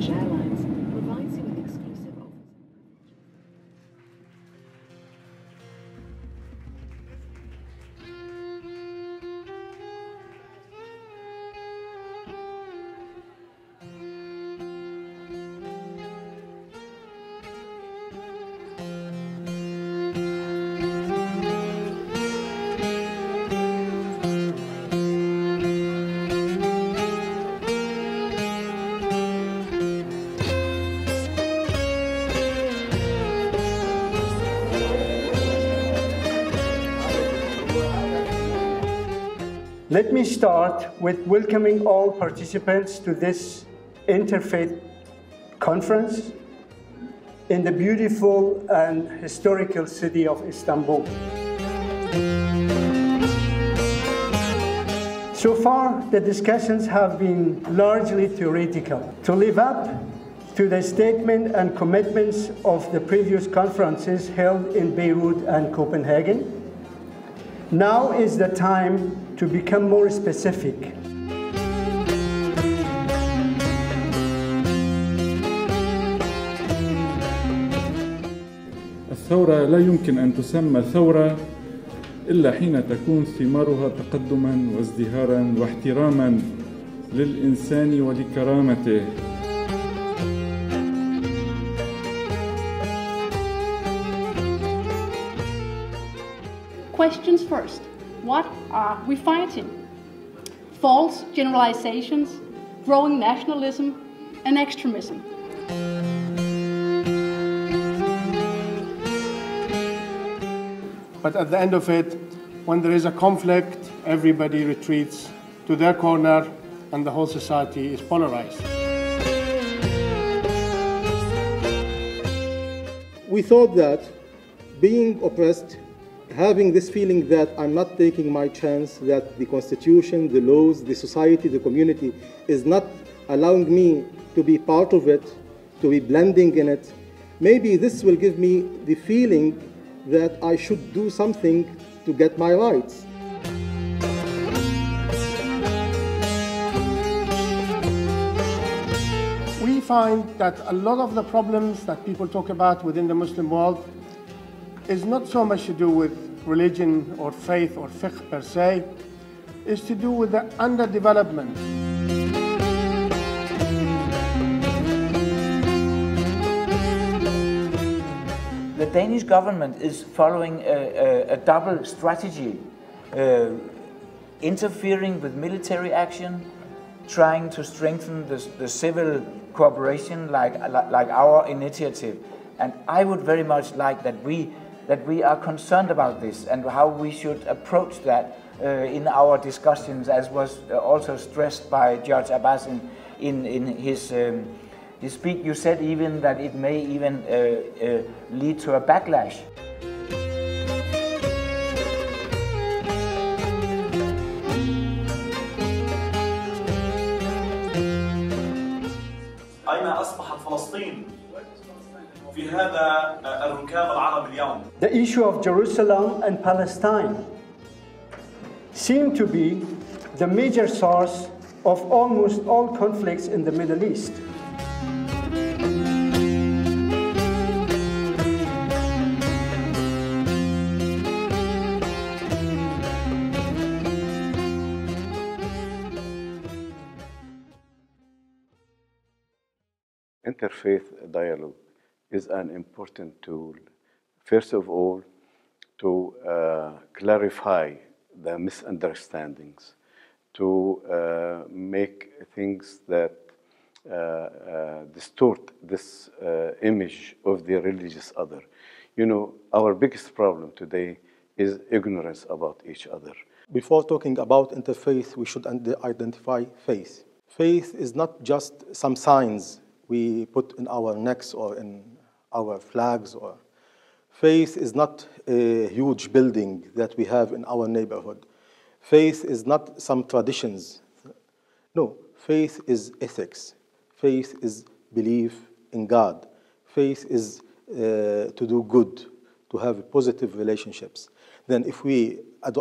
Turkish Airlines provides you with exclusive offers. Let me start with welcoming all participants to this interfaith conference in the beautiful and historical city of Istanbul. So far, the discussions have been largely theoretical. To live up to the statement and commitments of the previous conferences held in Beirut and Copenhagen, now is the time to become more specific. الثورة لا يمكن أن تسمى ثورة إلا حين تكون ثمارها تقدماً وازدهاراً واحتراماً للإنسان ولكرامته. Questions first. What are we fighting? False generalizations, growing nationalism, and extremism. But at the end of it, when there is a conflict, everybody retreats to their corner and the whole society is polarized. We thought that being oppressed, having this feeling that I'm not taking my chance, that the constitution, the laws, the society, the community is not allowing me to be part of it, to be blending in it, maybe this will give me the feeling that I should do something to get my rights. We find that a lot of the problems that people talk about within the Muslim world is not so much to do with religion or faith or fiqh per se, is to do with the underdevelopment. The Danish government is following a double strategy, interfering with military action, trying to strengthen the civil cooperation like our initiative. And I would very much like that we are concerned about this and how we should approach that in our discussions, as was also stressed by Judge Abbas in his speech. You said even that it may even lead to a backlash. أين أصبحت فلسطين في هذا الركاب العرب اليوم؟ The issue of Jerusalem and Palestine seem to be the major source of almost all conflicts in the Middle East. Interfaith dialogue is an important tool, first of all, to clarify the misunderstandings, to make things that distort this image of the religious other. You know, our biggest problem today is ignorance about each other. Before talking about interfaith, we should identify faith. Faith is not just some signs we put in our necks or in our flags. Or faith is not a huge building that we have in our neighborhood. Faith is not some traditions. No, faith is ethics. Faith is belief in God. Faith is to do good, to have positive relationships. Then if we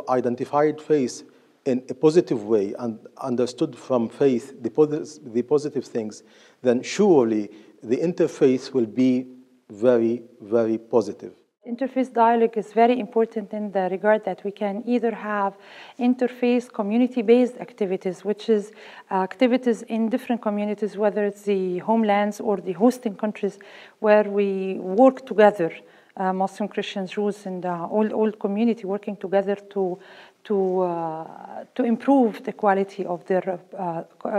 identified faith in a positive way and understood from faith the positive things, then surely the interfaith will be very, very positive. Interfaith dialogue is very important in the regard that we can either have interfaith community-based activities, which is activities in different communities, whether it's the homelands or the hosting countries, where we work together, Muslim, Christians, Jews, and all community working together to improve the quality of their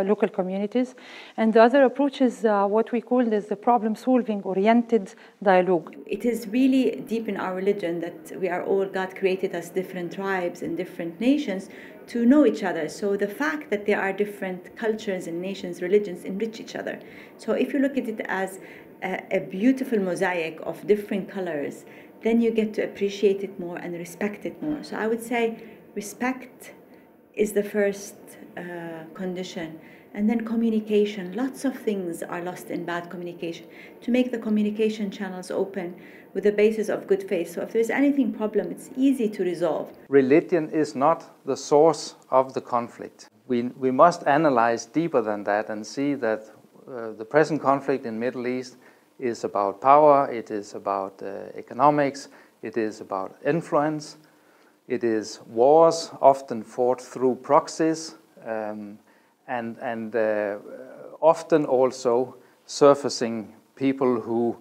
local communities. And the other approach is what we call as the problem-solving oriented dialogue. It is really deep in our religion that we are all, God created us different tribes and different nations to know each other. So the fact that there are different cultures and nations, religions enrich each other. So if you look at it as a beautiful mosaic of different colors, then you get to appreciate it more and respect it more. So I would say respect is the first condition. And then communication. Lots of things are lost in bad communication. To make the communication channels open with the basis of good faith. So if there's anything problem, it's easy to resolve. Religion is not the source of the conflict. We must analyze deeper than that and see that the present conflict in the Middle East is about power, it is about economics, it is about influence, it is wars often fought through proxies, and often also surfacing people who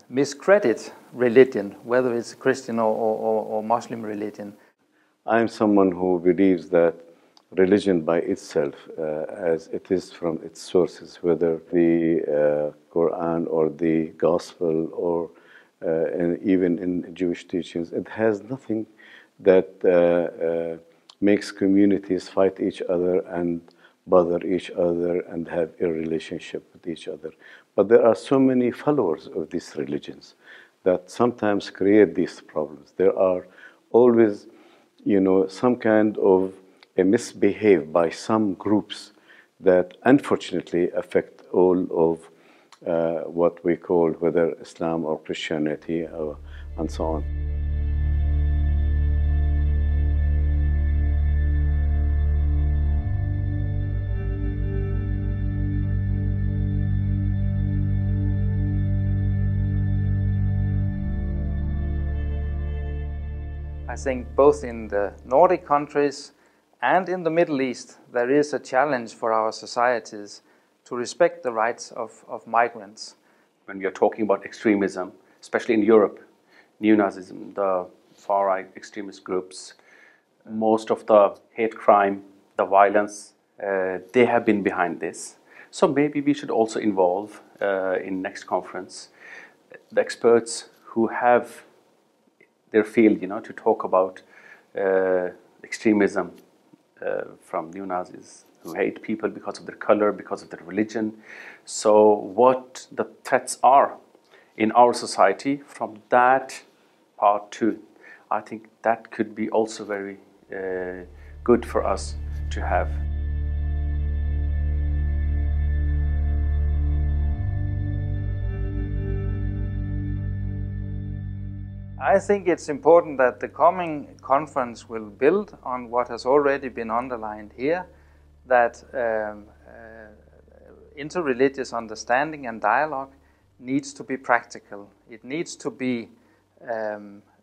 miscredit religion, whether it's Christian or Muslim religion. I'm someone who believes that religion by itself, as it is from its sources, whether the Quran or the Gospel or even in Jewish teachings, it has nothing that makes communities fight each other and bother each other and have a relationship with each other. But there are so many followers of these religions that sometimes create these problems. There are always, some kind of a misbehave by some groups that unfortunately affect all of what we call whether Islam or Christianity and so on. I think both in the Nordic countries and in the Middle East, there is a challenge for our societies to respect the rights of migrants. When we are talking about extremism, especially in Europe, neo-Nazism, the far-right extremist groups, most of the hate crime, the violence, they have been behind this. So maybe we should also involve in next conference the experts who have their field, to talk about extremism from neo-Nazis who hate people because of their color, because of their religion. So what the threats are in our society from that part too. I think that could be also very good for us to have. I think it's important that the coming conference will build on what has already been underlined here, that interreligious understanding and dialogue needs to be practical. It needs to be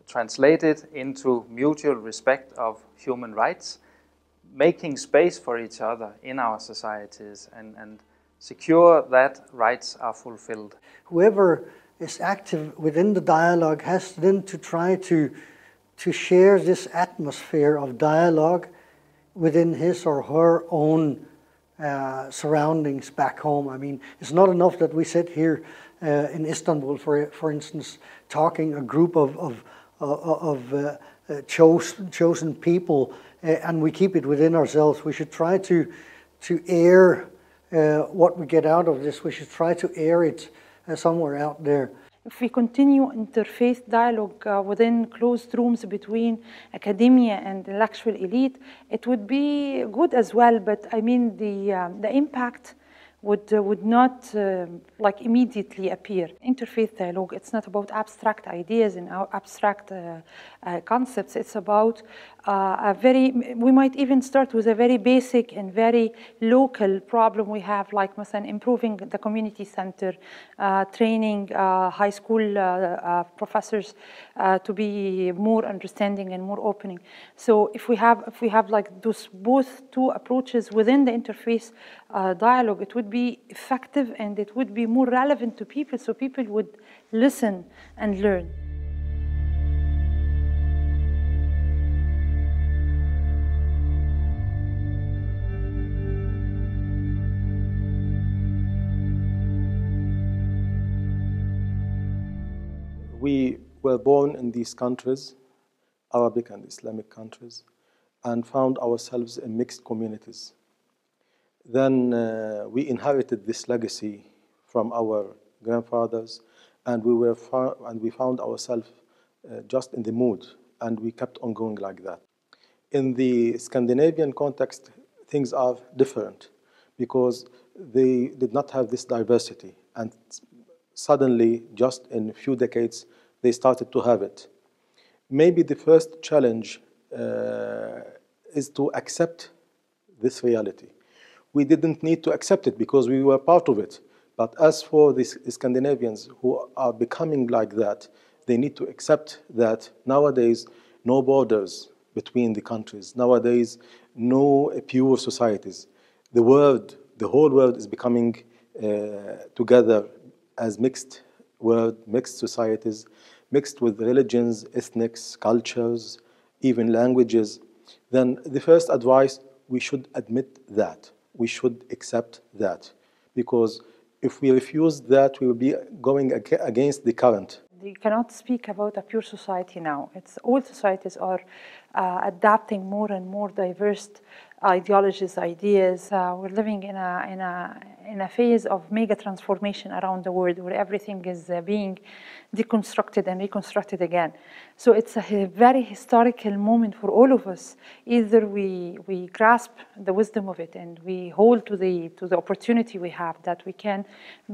translated into mutual respect of human rights, making space for each other in our societies and secure that rights are fulfilled. Whoever is active within the dialogue has then to try to share this atmosphere of dialogue within his or her own surroundings back home. I mean, it's not enough that we sit here in Istanbul, for instance, talking a group of chosen people, and we keep it within ourselves. We should try to air what we get out of this. We should try to air it somewhere out there. If we continue interfaith dialogue within closed rooms between academia and the intellectual elite, it would be good as well. But I mean, the impact would not like immediately appear. Interfaith dialogue, it's not about abstract ideas and abstract concepts. It's about we might even start with a very basic and very local problem we have, like مثلا improving the community center, training high school professors to be more understanding and more opening. So if we have like those both two approaches within the interfaith dialogue, it would be effective and it would be more relevant to people, so people would listen and learn. We were born in these countries, Arabic and Islamic countries, and found ourselves in mixed communities. Then we inherited this legacy from our grandfathers, and we found ourselves just in the mood, and we kept on going like that. In the Scandinavian context, things are different because they did not have this diversity, and suddenly, just in a few decades, they started to have it. Maybe the first challenge is to accept this reality. We didn't need to accept it because we were part of it. But as for the Scandinavians who are becoming like that, they need to accept that nowadays, no borders between the countries. Nowadays, no pure societies. The whole world is becoming together as mixed world, mixed societies, mixed with religions, ethnics, cultures, even languages. Then the first advice, we should admit that. We should accept that. Because if we refuse that, we will be going against the current. You cannot speak about a pure society now. All societies are adapting more and more diverse ideologies, ideas. We're living in a phase of mega transformation around the world, where everything is being deconstructed and reconstructed again. So it's a very historical moment for all of us. Either we grasp the wisdom of it and we hold to the opportunity we have, that we can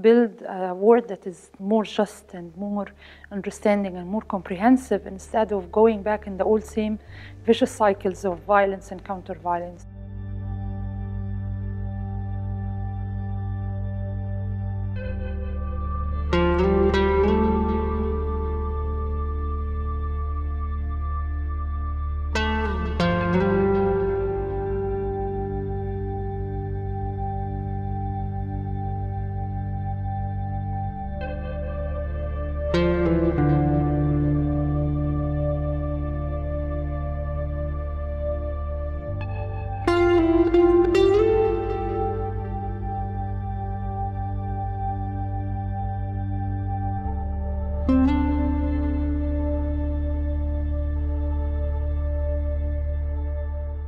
build a world that is more just and more understanding and more comprehensive, instead of going back in the old same vicious cycles of violence and counter-violence. Thank you.